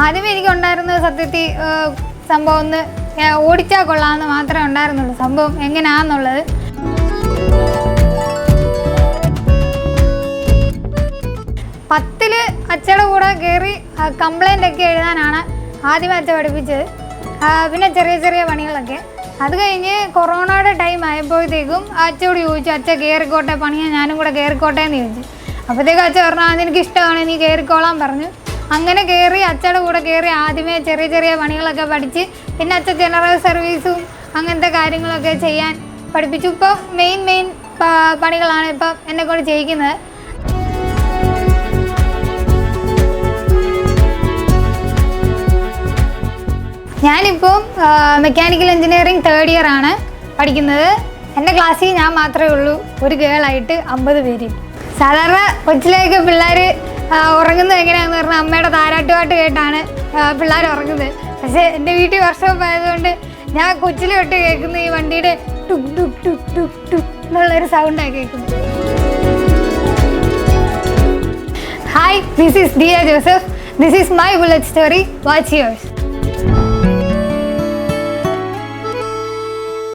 ആദ്യമേ എനിക്കുണ്ടായിരുന്നത് സത്യത്തിൽ സംഭവം ഒന്ന് ഓടിച്ചാൽ കൊള്ളാമെന്ന് മാത്രമേ ഉണ്ടായിരുന്നുള്ളൂ. സംഭവം എങ്ങനെയാണെന്നുള്ളത്. പത്തില് അച്ഛയുടെ കൂടെ കയറി കംപ്ലൈൻ്റ് ഒക്കെ എഴുതാനാണ് ആദ്യമേ അച്ഛൻ പഠിപ്പിച്ചത്. പിന്നെ ചെറിയ ചെറിയ പണികളൊക്കെ. അത് കഴിഞ്ഞ് കൊറോണയുടെ ടൈം ആയപ്പോഴത്തേക്കും അച്ഛയോട് ചോദിച്ചു, അച്ഛൻ കയറിക്കോട്ടെ പണിയാൻ ഞാനും കൂടെ കയറിക്കോട്ടെ എന്ന് ചോദിച്ചു. അപ്പോഴത്തേക്കും അച്ഛൻ പറഞ്ഞു അതെനിക്ക് ഇഷ്ടമാണ്, നീ കയറിക്കോളാൻ പറഞ്ഞു. അങ്ങനെ കയറി അച്ഛയുടെ കൂടെ കയറി ആദ്യമേ ചെറിയ ചെറിയ പണികളൊക്കെ പഠിച്ച് പിന്നെ അച്ഛൻ ജനറൽ സർവീസും അങ്ങനത്തെ കാര്യങ്ങളൊക്കെ ചെയ്യാൻ പഠിപ്പിച്ചു. ഇപ്പോൾ മെയിൻ പണികളാണ് ഇപ്പം എന്നെക്കൊണ്ട് ചെയ്യിക്കുന്നത്. ഞാനിപ്പോൾ മെക്കാനിക്കൽ എഞ്ചിനീയറിംഗ് 3rd ഇയർ ആണ് പഠിക്കുന്നത്. എൻ്റെ ക്ലാസ്സിൽ ഞാൻ മാത്രമേ ഉള്ളൂ ഒരു ഗേളായിട്ട് 50 പേര്. സാധാരണ കൊച്ചിലേക്ക് പിള്ളേർ ഉറങ്ങുന്നത് എങ്ങനെയാണെന്ന് പറഞ്ഞാൽ അമ്മയുടെ താരാട്ടുപാട്ട് കേട്ടാണ് പിള്ളേർ ഉറങ്ങുന്നത്. പക്ഷേ എൻ്റെ വീട്ടിൽ വർഷം ആയതുകൊണ്ട് ഞാൻ കൊച്ചിൽ തൊട്ട് കേൾക്കുന്ന ഈ വണ്ടിയുടെ tuk tuk tuk tuk tuk എന്നുള്ളൊരു സൗണ്ടാണ് കേൾക്കുന്നത്. Hi, this is Diya Joseph. This is my bullet story. Watch yours.